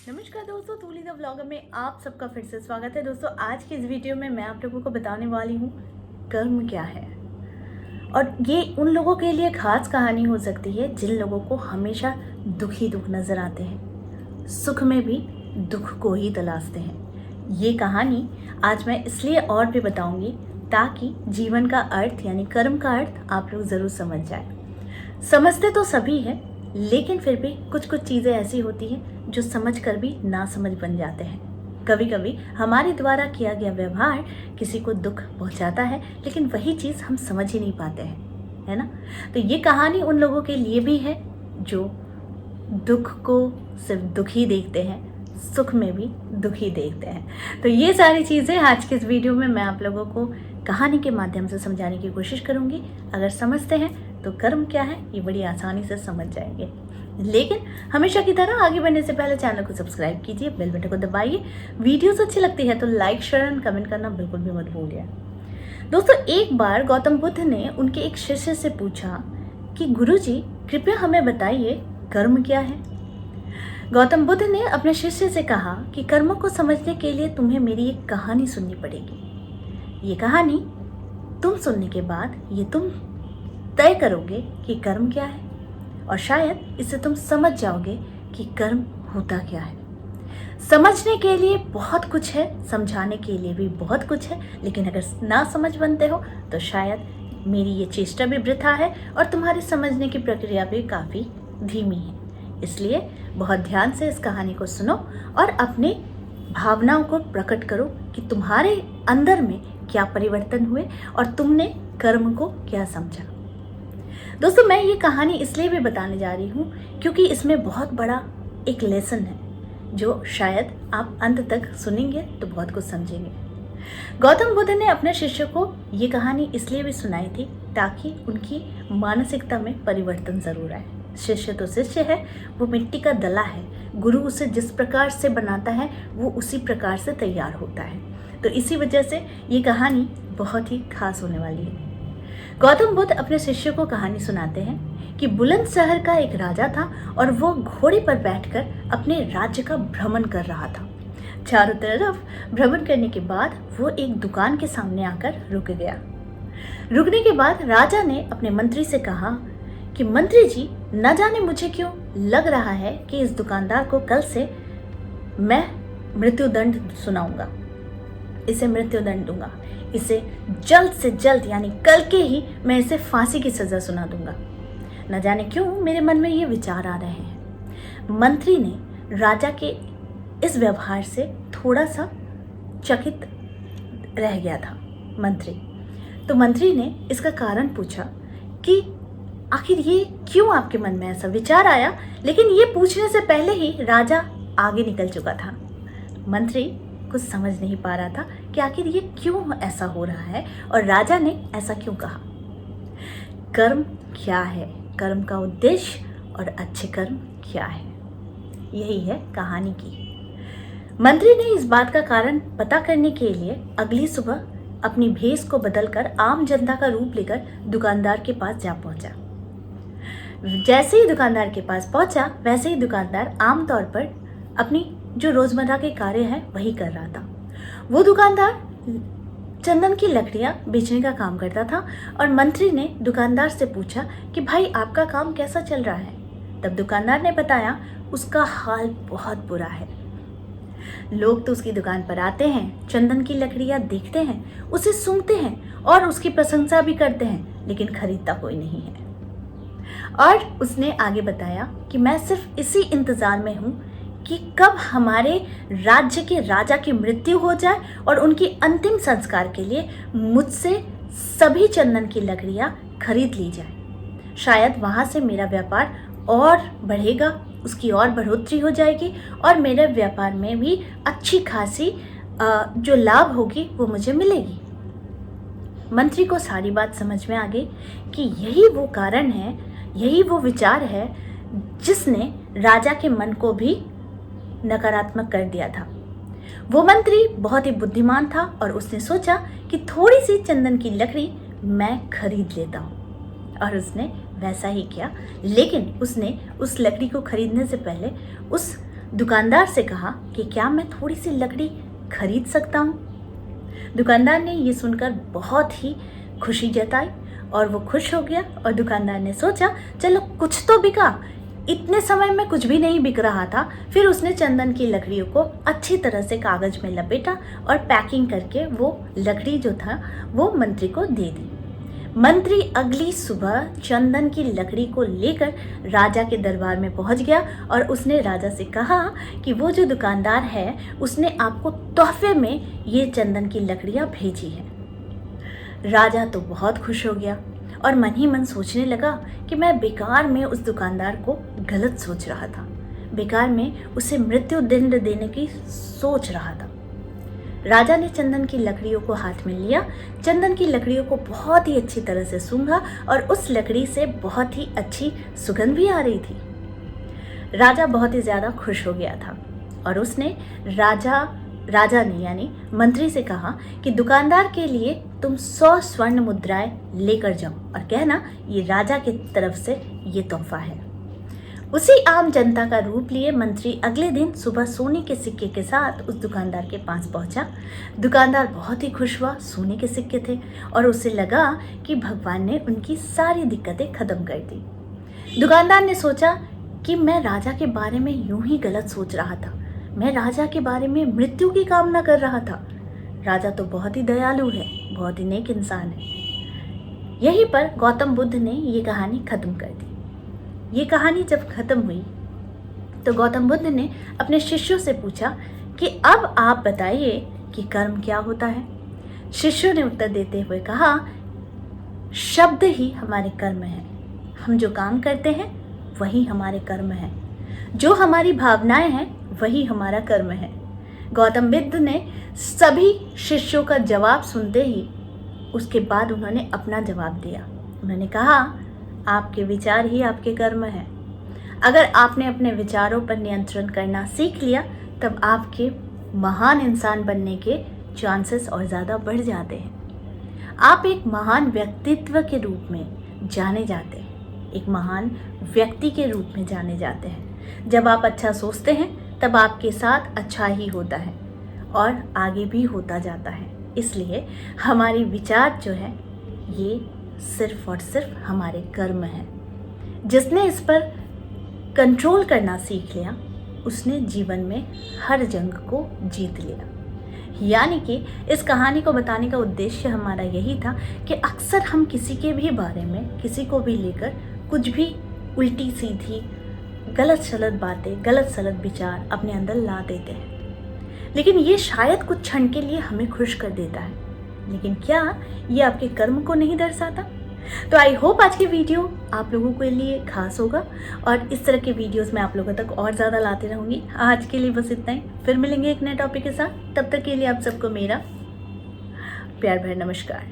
नमस्कार दोस्तों, तूली the vlogger में आप सबका फिर से स्वागत है। दोस्तों, आज की इस वीडियो में मैं आप लोगों को बताने वाली हूँ कर्म क्या है। और ये उन लोगों के लिए खास कहानी हो सकती है जिन लोगों को हमेशा दुख ही दुख नजर आते हैं, सुख में भी दुख को ही तलाशते हैं। ये कहानी आज मैं इसलिए और भी बताऊंगी ताकि जीवन का अर्थ यानी कर्म का अर्थ आप लोग ज़रूर समझ जाए। समझते तो सभी हैं, लेकिन फिर भी कुछ कुछ चीज़ें ऐसी होती हैं जो समझ कर भी ना समझ बन जाते हैं। कभी कभी हमारे द्वारा किया गया व्यवहार किसी को दुख पहुंचाता है, लेकिन वही चीज़ हम समझ ही नहीं पाते हैं, है ना। तो ये कहानी उन लोगों के लिए भी है जो दुख को सिर्फ दुख ही देखते हैं, सुख में भी दुख ही देखते हैं। तो ये सारी चीज़ें आज के इस वीडियो में मैं आप लोगों को कहानी के माध्यम से समझाने की कोशिश करूँगी। अगर समझते हैं तो कर्म क्या है ये बड़ी आसानी से समझ जाएंगे। लेकिन हमेशा की तरह आगे बढ़ने से पहले चैनल को सब्सक्राइब कीजिए, बेल बटन को दबाइए। वीडियोस अच्छी लगती है तो लाइक, शेयर एंड कमेंट करना बिल्कुल भी मत भूलिए। दोस्तों, एक बार गौतम बुद्ध ने उनके एक शिष्य से पूछा कि गुरुजी कृपया हमें बताइए कर्म क्या है। गौतम बुद्ध ने अपने शिष्य से कहा कि कर्मों को समझने के लिए तुम्हें मेरी एक कहानी सुननी पड़ेगी। ये कहानी तुम सुनने के बाद ये तुम तय करोगे कि कर्म क्या है, और शायद इससे तुम समझ जाओगे कि कर्म होता क्या है। समझने के लिए बहुत कुछ है, समझाने के लिए भी बहुत कुछ है, लेकिन अगर ना समझ बनते हो तो शायद मेरी ये चेष्टा भी वृथा है और तुम्हारे समझने की प्रक्रिया भी काफ़ी धीमी है। इसलिए बहुत ध्यान से इस कहानी को सुनो और अपनी भावनाओं को प्रकट करो कि तुम्हारे अंदर में क्या परिवर्तन हुए और तुमने कर्म को क्या समझा। दोस्तों, मैं ये कहानी इसलिए भी बताने जा रही हूँ क्योंकि इसमें बहुत बड़ा एक लेसन है जो शायद आप अंत तक सुनेंगे तो बहुत कुछ समझेंगे। गौतम बुद्ध ने अपने शिष्य को ये कहानी इसलिए भी सुनाई थी ताकि उनकी मानसिकता में परिवर्तन ज़रूर आए। शिष्य तो शिष्य है, वो मिट्टी का दला है। गुरु उसे जिस प्रकार से बनाता है वो उसी प्रकार से तैयार होता है। तो इसी वजह से ये कहानी बहुत ही खास होने वाली है। गौतम बुद्ध अपने शिष्य को कहानी सुनाते हैं कि बुलंद शहर का एक राजा था और वो घोड़े पर बैठकर अपने राज्य का भ्रमण कर रहा था। चारों तरफ भ्रमण करने के बाद वो एक दुकान के सामने आकर रुक गया। रुकने के बाद राजा ने अपने मंत्री से कहा कि मंत्री जी, न जाने मुझे क्यों लग रहा है कि इस दुकानदार को कल से मैं मृत्युदंड सुनाऊंगा, इसे मृत्युदंड दूंगा, इसे जल्द से जल्द यानी कल के ही मैं इसे फांसी की सजा सुना दूंगा। न जाने क्यों मेरे मन में ये विचार आ रहे हैं। मंत्री ने राजा के इस व्यवहार से थोड़ा सा चकित रह गया था। मंत्री ने इसका कारण पूछा कि आखिर ये क्यों आपके मन में ऐसा विचार आया, लेकिन ये पूछने से पहले ही राजा आगे निकल चुका था। मंत्री कुछ समझ नहीं पा रहा था कि आखिर ये क्यों ऐसा हो रहा है और राजा ने ऐसा क्यों कहा। कर्म क्या है, कर्म का उद्देश्य और अच्छे कर्म क्या है, यही है कहानी की। मंत्री ने इस बात का कारण पता करने के लिए अगली सुबह अपनी भेष को बदलकर आम जनता का रूप लेकर दुकानदार के पास जा पहुंचा। जैसे ही दुकानदार के पास पहुंचा वैसे ही दुकानदार आमतौर पर अपनी जो रोजमर्रा के कार्य हैं वही कर रहा था। वो दुकानदार चंदन की लकड़ियां बेचने का काम करता था और मंत्री ने दुकानदार से पूछा कि भाई आपका काम कैसा चल रहा है। तब दुकानदार ने बताया उसका हाल बहुत बुरा है। लोग तो उसकी दुकान पर आते हैं, चंदन की लकड़ियां देखते हैं, उसे सूंघते हैं और उसकी प्रशंसा भी करते हैं, लेकिन खरीदता कोई नहीं है। और उसने आगे बताया कि मैं सिर्फ इसी इंतजार में हूँ कि कब हमारे राज्य के राजा की मृत्यु हो जाए और उनकी अंतिम संस्कार के लिए मुझसे सभी चंदन की लकड़ियां खरीद ली जाए। शायद वहाँ से मेरा व्यापार और बढ़ेगा, उसकी और बढ़ोतरी हो जाएगी और मेरे व्यापार में भी अच्छी खासी जो लाभ होगी वो मुझे मिलेगी। मंत्री को सारी बात समझ में आ गई कि यही वो कारण है, यही वो विचार है जिसने राजा के मन को भी नकारात्मक कर दिया था। वो मंत्री बहुत ही बुद्धिमान था और उसने सोचा कि थोड़ी सी चंदन की लकड़ी मैं खरीद लेता हूँ, और उसने वैसा ही किया। लेकिन उसने उस लकड़ी को खरीदने से पहले उस दुकानदार से कहा कि क्या मैं थोड़ी सी लकड़ी खरीद सकता हूँ। दुकानदार ने ये सुनकर बहुत ही खुशी जताई और वो खुश हो गया। और दुकानदार ने सोचा चलो कुछ तो बिका, इतने समय में कुछ भी नहीं बिक रहा था। फिर उसने चंदन की लकड़ियों को अच्छी तरह से कागज में लपेटा और पैकिंग करके वो लकड़ी जो था वो मंत्री को दे दी। मंत्री अगली सुबह चंदन की लकड़ी को लेकर राजा के दरबार में पहुंच गया और उसने राजा से कहा कि वो जो दुकानदार है उसने आपको तोहफे में ये चंदन की लकड़ियां भेजी हैं। राजा तो बहुत खुश हो गया और मन ही मन सोचने लगा कि मैं बेकार में उस दुकानदार को गलत सोच रहा था, बेकार में उसे मृत्यु दंड देने की सोच रहा था। राजा ने चंदन की लकड़ियों को हाथ में लिया, चंदन की लकड़ियों को बहुत ही अच्छी तरह से सूंघा और उस लकड़ी से बहुत ही अच्छी सुगंध भी आ रही थी। राजा बहुत ही ज़्यादा खुश हो गया था और उसने राजा ने यानी मंत्री से कहा कि दुकानदार के लिए तुम 100 स्वर्ण मुद्राएं लेकर जाओ और कहना ये राजा की तरफ से ये तोहफा है। उसी आम जनता का रूप लिए मंत्री अगले दिन सुबह सोने के सिक्के के साथ उस दुकानदार के पास पहुंचा। दुकानदार बहुत ही खुश हुआ, सोने के सिक्के थे और उसे लगा कि भगवान ने उनकी सारी दिक्कतें खत्म कर दी। दुकानदार ने सोचा कि मैं राजा के बारे में यूं ही गलत सोच रहा था, मैं राजा के बारे में मृत्यु की कामना कर रहा था। राजा तो बहुत ही दयालु है, बहुत ही नेक इंसान है। यहीं पर गौतम बुद्ध ने ये कहानी खत्म कर दी। ये कहानी जब खत्म हुई तो गौतम बुद्ध ने अपने शिष्यों से पूछा कि अब आप बताइए कि कर्म क्या होता है। शिष्यों ने उत्तर देते हुए कहा, शब्द ही हमारे कर्म है, हम जो काम करते हैं वही हमारे कर्म है, जो हमारी भावनाएं हैं वही हमारा कर्म है। गौतम बुद्ध ने सभी शिष्यों का जवाब सुनते ही उसके बाद उन्होंने अपना जवाब दिया। उन्होंने कहा, आपके विचार ही आपके कर्म हैं। अगर आपने अपने विचारों पर नियंत्रण करना सीख लिया तब आपके महान इंसान बनने के चांसेस और ज़्यादा बढ़ जाते हैं। आप एक महान व्यक्तित्व के रूप में जाने जाते हैं, एक महान व्यक्ति के रूप में जाने जाते हैं। जब आप अच्छा सोचते हैं तब आपके साथ अच्छा ही होता है और आगे भी होता जाता है। इसलिए हमारे विचार जो है ये सिर्फ और सिर्फ हमारे कर्म हैं। जिसने इस पर कंट्रोल करना सीख लिया उसने जीवन में हर जंग को जीत लिया। यानी कि इस कहानी को बताने का उद्देश्य हमारा यही था कि अक्सर हम किसी के भी बारे में, किसी को भी लेकर कुछ भी उल्टी सीधी गलत सलत बातें, गलत सलत विचार अपने अंदर ला देते हैं। लेकिन ये शायद कुछ क्षण के लिए हमें खुश कर देता है, लेकिन क्या ये आपके कर्म को नहीं दर्शाता? तो आई होप आज की वीडियो आप लोगों के लिए खास होगा और इस तरह के वीडियोस मैं आप लोगों तक और ज़्यादा लाते रहूँगी। आज के लिए बस इतना ही, फिर मिलेंगे एक नए टॉपिक के साथ। तब तक के लिए आप सबको मेरा प्यार भरा नमस्कार।